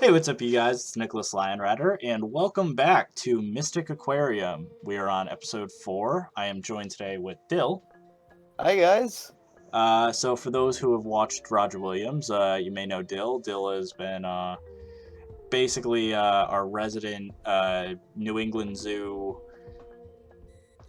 Hey, what's up, you guys? It's IAmTheLionRider, and welcome back to Mystic Aquarium. We are on episode 4. I am joined today with Dill. Hi guys. So for those who have watched Roger Williams, you may know Dill. Dill has been basically our resident New England Zoo.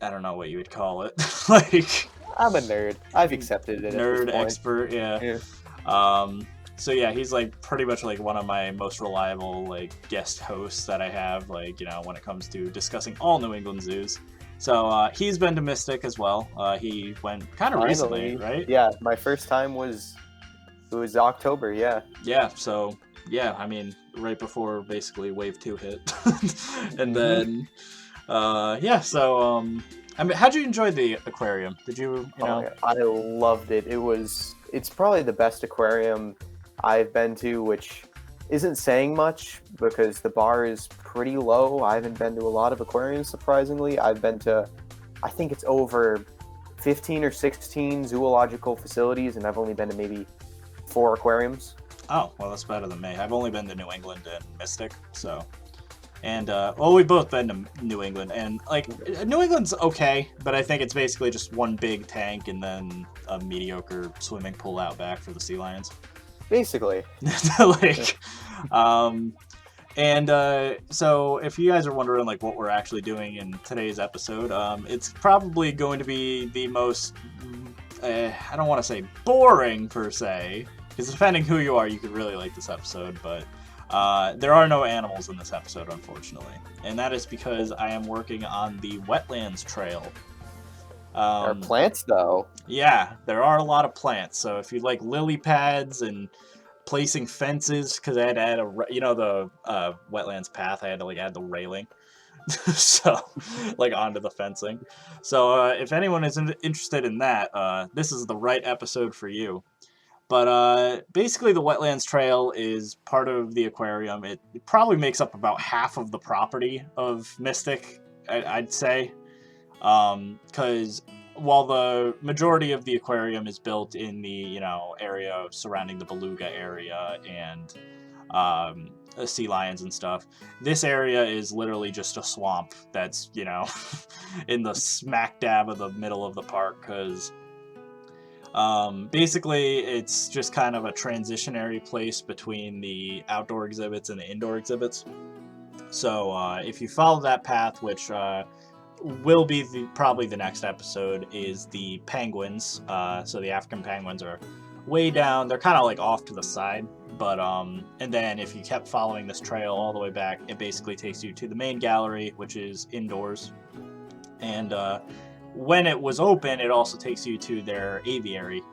I don't know what you would call it, like I'm a nerd. I've accepted it at this nerd point. expert. Yeah. Yeah. So yeah, he's like pretty much like one of my most reliable like guest hosts that I have, like, when it comes to discussing all New England zoos. So he's been to Mystic as well. He went kind of recently, Finally. right? Yeah, my first time was October, yeah. Yeah. So yeah, I mean, right before basically Wave 2 hit, and hmm then yeah. So I mean, how'd you enjoy the aquarium? Did you Oh know? my God, I loved it. It's probably the best aquarium I've been to, which isn't saying much because the bar is pretty low. I haven't been to a lot of aquariums, surprisingly. I've been to, I think it's over 15 or 16 zoological facilities, and I've only been to maybe 4 aquariums. Oh, well, that's better than me. I've only been to New England and Mystic, so. And well, we've both been to New England, and like New England's okay, but I think it's basically just one big tank and then a mediocre swimming pool out back for the sea lions. Basically. like, um, and so if you guys are wondering like what we're actually doing in today's episode, it's probably going to be the most I don't want to say boring per se, because depending who you are, you could really like this episode, but there are no animals in this episode, unfortunately, and that is because I am working on the Wetlands Trail. Our plants, though. Yeah, there are a lot of plants, so if you like lily pads and placing fences, because I had to add the wetlands path, I had to like add the railing, so like onto the fencing. So if anyone is interested in that, this is the right episode for you. But basically, the Wetlands Trail is part of the aquarium. It probably makes up about half of the property of Mystic, I'd say. Because while the majority of the aquarium is built in the area surrounding the beluga area and sea lions and stuff, this area is literally just a swamp that's in the smack dab of the middle of the park, because basically, it's just kind of a transitionary place between the outdoor exhibits and the indoor exhibits. So if you follow that path, which will be probably the next episode, is the penguins. So the African penguins are way down. They're kind of like off to the side. But and then if you kept following this trail all the way back, it basically takes you to the main gallery, which is indoors. And when it was open, it also takes you to their aviary,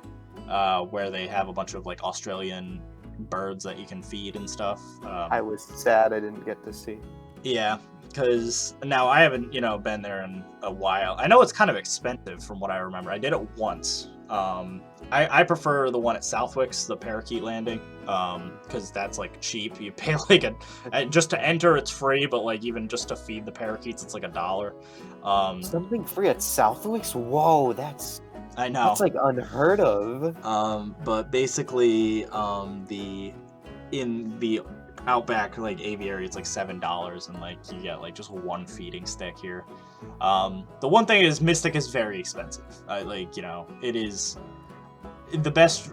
where they have a bunch of like Australian birds that you can feed and stuff. I was sad I didn't get to see. Yeah, because now I haven't been there in a while. I know it's kind of expensive from what I remember. I did it once. I prefer the one at Southwick's, the Parakeet Landing, because that's like cheap. You pay like just to enter, it's free, but like even just to feed the parakeets, it's like $1. Something free at Southwick's? Whoa, that's I know. like unheard of. But basically, in the outback like aviary, it's like $7, and like you get like just one feeding stick here. The one thing is Mystic is very expensive. It is the best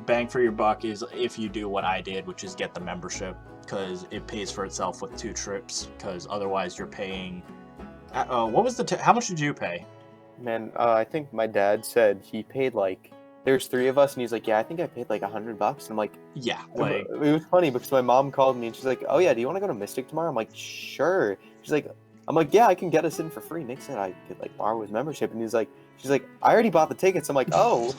bang for your buck is if you do what I did, which is get the membership, because it pays for itself with 2 trips. Because otherwise, you're paying. What was how much did you pay? Man, I think my dad said he paid like. There's 3 of us, and he's like, "Yeah, I think I paid like $100." And I'm like, Yeah, like it was funny because my mom called me and she's like, "Oh yeah, do you want to go to Mystic tomorrow?" I'm like, "Sure." I'm like, "Yeah, I can get us in for free." Nick said I could like borrow his membership, and she's like, "I already bought the tickets." I'm like, "Oh,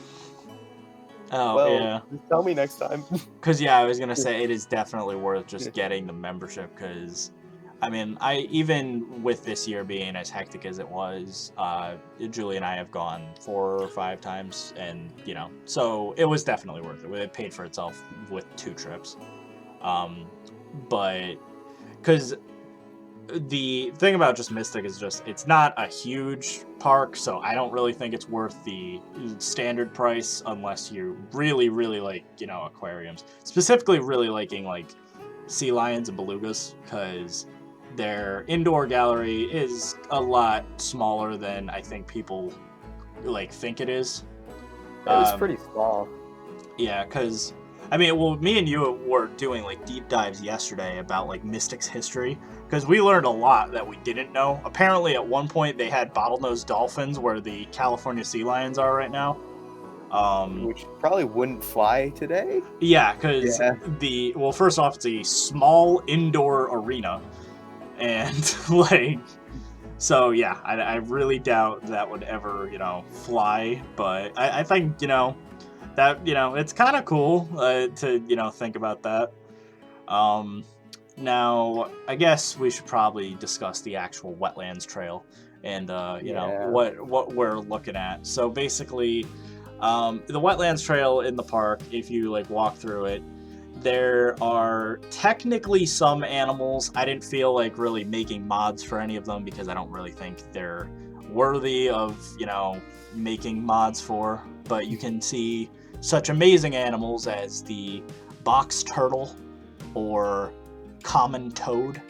well, yeah. just tell me next time." Because yeah, I was gonna say it is definitely worth just getting the membership, because I mean, even with this year being as hectic as it was, Julie and I have gone 4 or 5 times, and so it was definitely worth it. It paid for itself with 2 trips. But because the thing about just Mystic is just it's not a huge park, so I don't really think it's worth the standard price unless you really, really like aquariums. Specifically, really liking like sea lions and belugas, because their indoor gallery is a lot smaller than I think people like think it is. It was pretty small. Yeah, because I mean, well, me and you were doing like deep dives yesterday about like Mystic's history, because we learned a lot that we didn't know. Apparently, at one point they had bottlenose dolphins where the California sea lions are right now. Which probably wouldn't fly today. Yeah, because well, first off, it's a small indoor arena, and like, so yeah, I really doubt that would ever, fly. But I think, that, it's kind of cool to, think about that. Now, I guess we should probably discuss the actual wetlands trail and, what we're looking at. So basically, the wetlands trail in the park, if you like walk through it, there are technically some animals. I didn't feel like really making mods for any of them because I don't really think they're worthy of, making mods for. But you can see such amazing animals as the box turtle or common toad,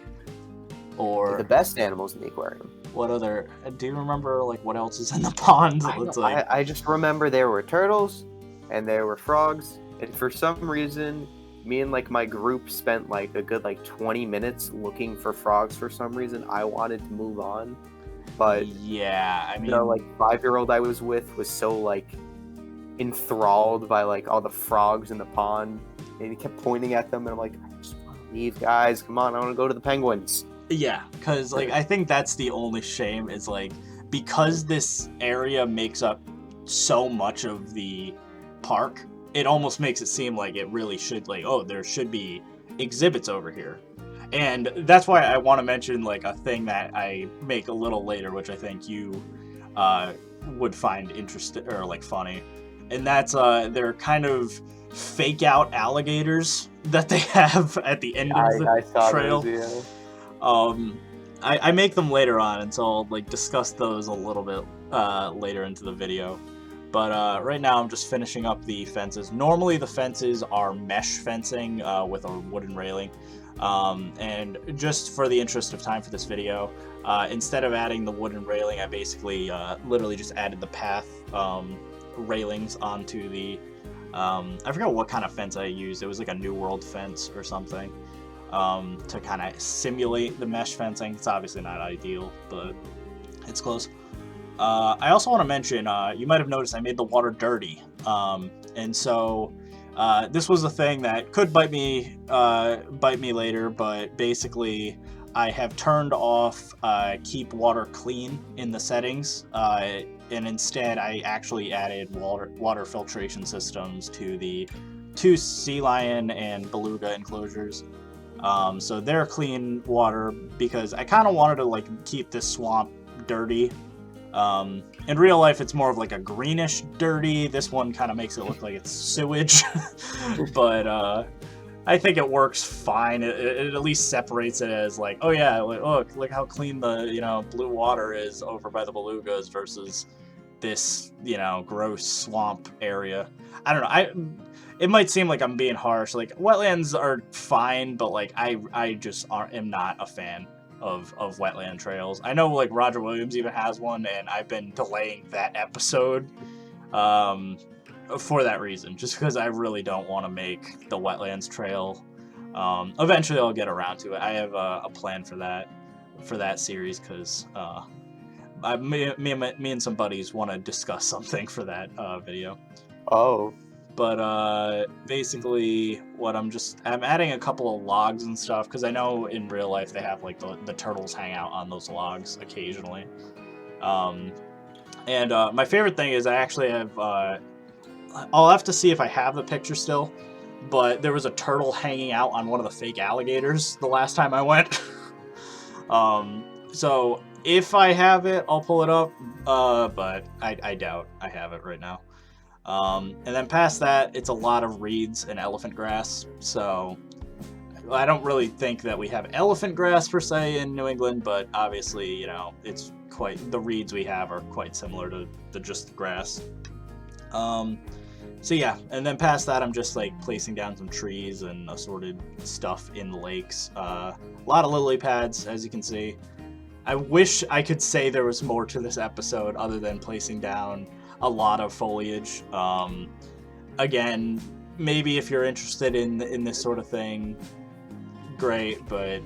or the best animals in the aquarium. What other? Do you remember like what else is in the pond? I just remember there were turtles and there were frogs, and for some reason, me and like my group spent like a good like 20 minutes looking for frogs. For some reason, I wanted to move on, but yeah, I mean, like 5-year-old I was with was so like enthralled by like all the frogs in the pond, and he kept pointing at them, and I'm like, I just want to leave, guys. Come on, I want to go to the penguins. Yeah, because like I think that's the only shame is like because this area makes up so much of the park, it almost makes it seem like it really should like, oh, there should be exhibits over here. And that's why I want to mention like a thing that I make a little later, which I think you would find interesting or like funny. And that's they're kind of fake out alligators that they have at the end of the trail. Those, I make them later on, and so I'll like discuss those a little bit later into the video. But right now I'm just finishing up the fences. Normally the fences are mesh fencing with a wooden railing. And just for the interest of time for this video, instead of adding the wooden railing, I basically literally just added the path railings onto the I forgot what kind of fence I used. It was like a New World fence or something, to kind of simulate the mesh fencing. It's obviously not ideal, but it's close. I also want to mention, you might have noticed I made the water dirty, and so this was a thing that could bite me later, but basically I have turned off keep water clean in the settings, and instead I actually added water filtration systems to the 2 sea lion and beluga enclosures. So they're clean water because I kind of wanted to like keep this swamp dirty. In real life, it's more of like a greenish dirty. This one kind of makes it look like it's sewage, but I think it works fine. It at least separates it as like, oh yeah, look how clean the blue water is over by the belugas versus this gross swamp area. I don't know. It might seem like I'm being harsh. Like wetlands are fine, but like I just am not a fan of wetland trails. I know like Roger Williams even has one, and I've been delaying that episode for that reason, just because I really don't want to make the wetlands trail. Eventually I'll get around to it. I have a plan for that series, because me and some buddies want to discuss something for that video. Oh. But basically, what I'm adding a couple of logs and stuff, because I know in real life they have like the turtles hang out on those logs occasionally. And my favorite thing is I actually have, I'll have to see if I have the picture still, but there was a turtle hanging out on one of the fake alligators the last time I went. So if I have it, I'll pull it up, but I doubt I have it right now. And then past that, it's a lot of reeds and elephant grass, so I don't really think that we have elephant grass per se in New England, but obviously, it's the reeds we have are quite similar to just the grass. So yeah, and then past that, I'm just like placing down some trees and assorted stuff in the lakes. A lot of lily pads, as you can see. I wish I could say there was more to this episode other than placing down a lot of foliage. Again, maybe if you're interested in this sort of thing, great, but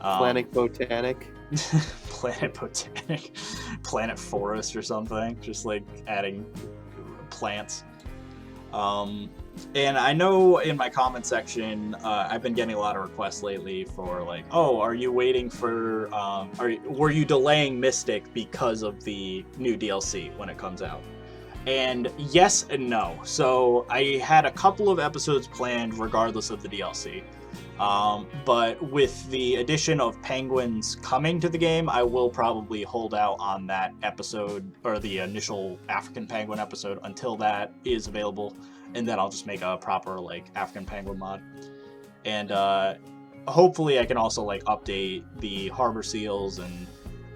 Planet Botanic. Planet Botanic, Planet Forest or something, just like adding plants. And I know in my comment section, I've been getting a lot of requests lately for like, oh, are you waiting for, were you delaying Mystic because of the new DLC when it comes out? And yes and no. So I had a couple of episodes planned regardless of the DLC. But with the addition of penguins coming to the game, I will probably hold out on that episode, or the initial African penguin episode, until that is available, and then I'll just make a proper like African penguin mod. And hopefully I can also like update the harbor seals and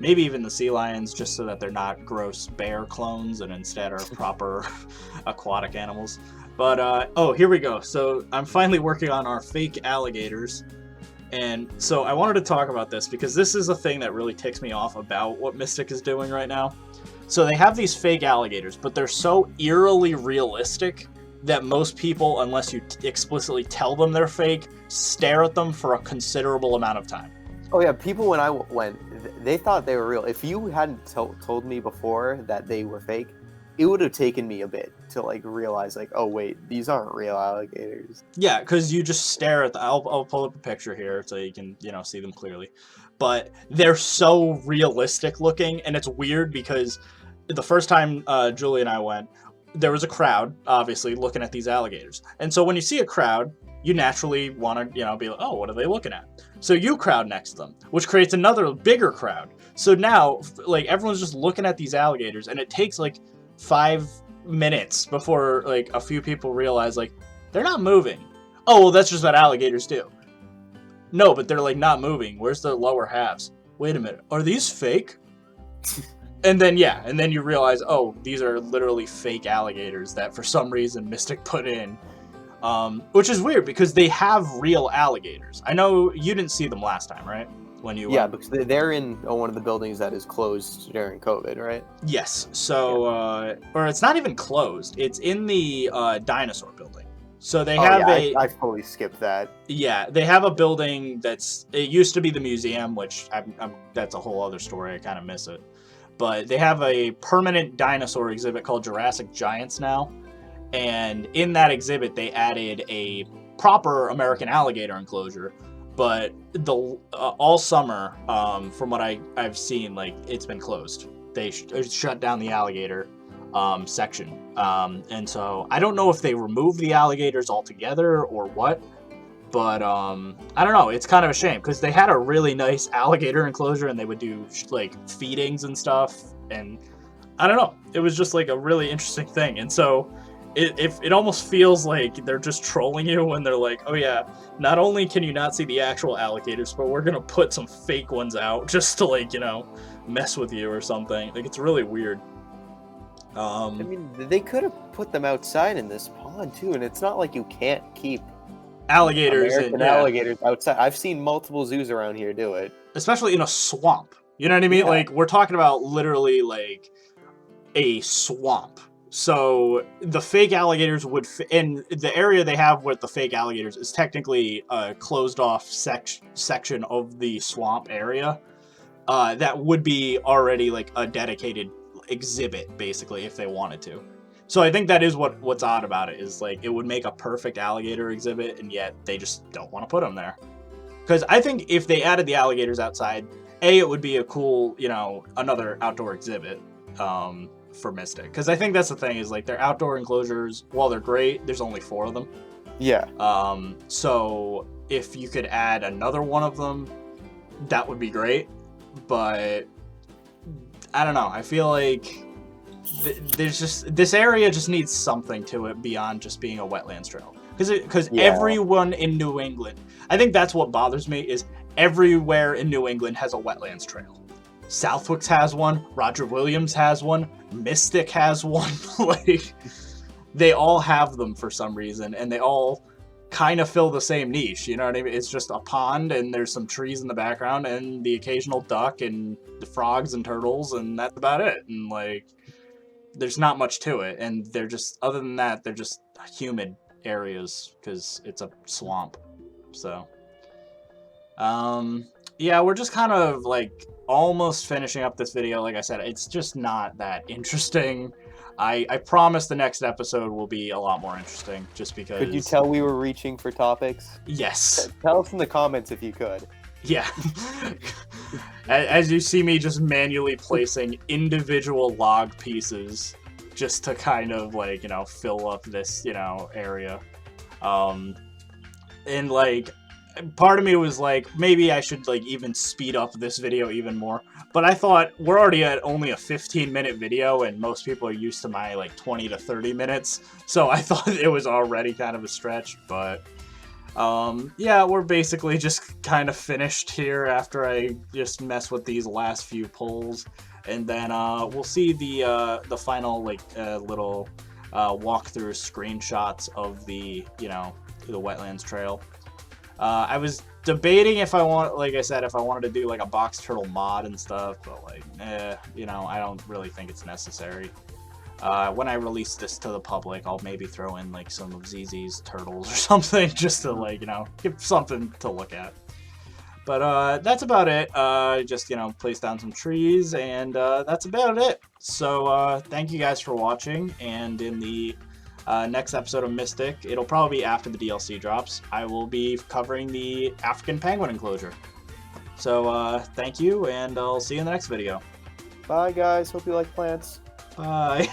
maybe even the sea lions, just so that they're not gross bear clones and instead are proper aquatic animals. But, oh, here we go. So I'm finally working on our fake alligators. And so I wanted to talk about this because this is a thing that really ticks me off about what Mystic is doing right now. So they have these fake alligators, but they're so eerily realistic that most people, unless you explicitly tell them they're fake, stare at them for a considerable amount of time. Oh yeah, people when I went, they thought they were real. If you hadn't told me before that they were fake, it would have taken me a bit to like realize like, oh wait, these aren't real alligators. Yeah, because you just stare at the. I'll pull up a picture here so you can see them clearly, but they're so realistic looking, and it's weird because the first time Julie and I went, there was a crowd obviously looking at these alligators, and so when you see a crowd, you naturally want to be like, oh, what are they looking at? So you crowd next to them, which creates another bigger crowd. So now like everyone's just looking at these alligators, and it takes like 5 minutes before like a few people realize like they're not moving. Oh, well, that's just what alligators do. No, but they're like not moving. Where's their lower halves? Wait a minute, are these fake? And then you realize, oh, these are literally fake alligators that for some reason Mystic put in, which is weird because they have real alligators. I know you didn't see them last time, right? When you because they're in one of the buildings that is closed during COVID, right? Yes. So, or it's not even closed. It's in the dinosaur building. So they have I fully skipped that. Yeah, they have a building it used to be the museum, which that's a whole other story. I kind of miss it. But they have a permanent dinosaur exhibit called Jurassic Giants now. And in that exhibit, they added a proper American alligator enclosure. But all summer, from what I've seen, like it's been closed. They shut down the alligator section, and so I don't know if they removed the alligators altogether or what. But I don't know. It's kind of a shame because they had a really nice alligator enclosure, and they would do like feedings and stuff. And I don't know. It was just like a really interesting thing, and so. It almost feels like they're just trolling you when they're like, oh yeah, not only can you not see the actual alligators, but we're gonna put some fake ones out just to like, mess with you or something. Like, it's really weird. I mean, they could have put them outside in this pond too, and it's not like you can't keep alligators alligators outside. I've seen multiple zoos around here do it. Especially in a swamp. You know what I mean? Yeah. Like, we're talking about literally like a swamp. So the fake alligators would, and the area they have with the fake alligators is technically a closed off section of the swamp area. That would be already like a dedicated exhibit, basically, if they wanted to. So I think that is what's odd about it, is like it would make a perfect alligator exhibit, and yet they just don't want to put them there. Because I think if they added the alligators outside, it would be a cool, another outdoor exhibit. For Mystic, because I think that's the thing, is like their outdoor enclosures, while they're great, there's only 4 of them. Yeah. So if you could add another one of them, that would be great. But I don't know. I feel like there's just, this area just needs something to it beyond just being a wetlands trail. Because everyone in New England, I think that's what bothers me, is everywhere in New England has a wetlands trail. Southwick's has one, Roger Williams has one, Mystic has one. Like, they all have them for some reason, and they all kind of fill the same niche, you know what I mean? It's just a pond, and there's some trees in the background, and the occasional duck, and the frogs and turtles, and that's about it. And, like, there's not much to it, and they're just, other than that, they're just humid areas, because it's a swamp. So, yeah, we're just kind of, like, almost finishing up this video. Like I said, it's just not that interesting. I promise the next episode will be a lot more interesting, just because... Could you tell we were reaching for topics? Yes. Tell us in the comments if you could. Yeah. As you see me just manually placing individual log pieces just to kind of, like, you know, fill up this, you know, area. And, like, part of me was like, maybe I should, like, even speed up this video even more. But I thought, we're already at only a 15-minute video, and most people are used to my, like, 20 to 30 minutes. So I thought it was already kind of a stretch, but... yeah, we're basically just kind of finished here after I just mess with these last few pulls. And then, we'll see the final, like, little, walkthrough screenshots of the, you know, the Wetlands Trail. I was debating if I want, like I said, if I wanted to do, like, a box turtle mod and stuff, but, like, you know, I don't really think it's necessary. When I release this to the public, I'll maybe throw in, like, some of ZZ's turtles or something, just to, like, you know, give something to look at. But, that's about it. Just, you know, place down some trees, and, that's about it. So, thank you guys for watching, and in the next episode of Mystic, it'll probably be after the DLC drops, I will be covering the African penguin enclosure. So, thank you, and I'll see you in the next video. Bye, guys. Hope you like plants. Bye.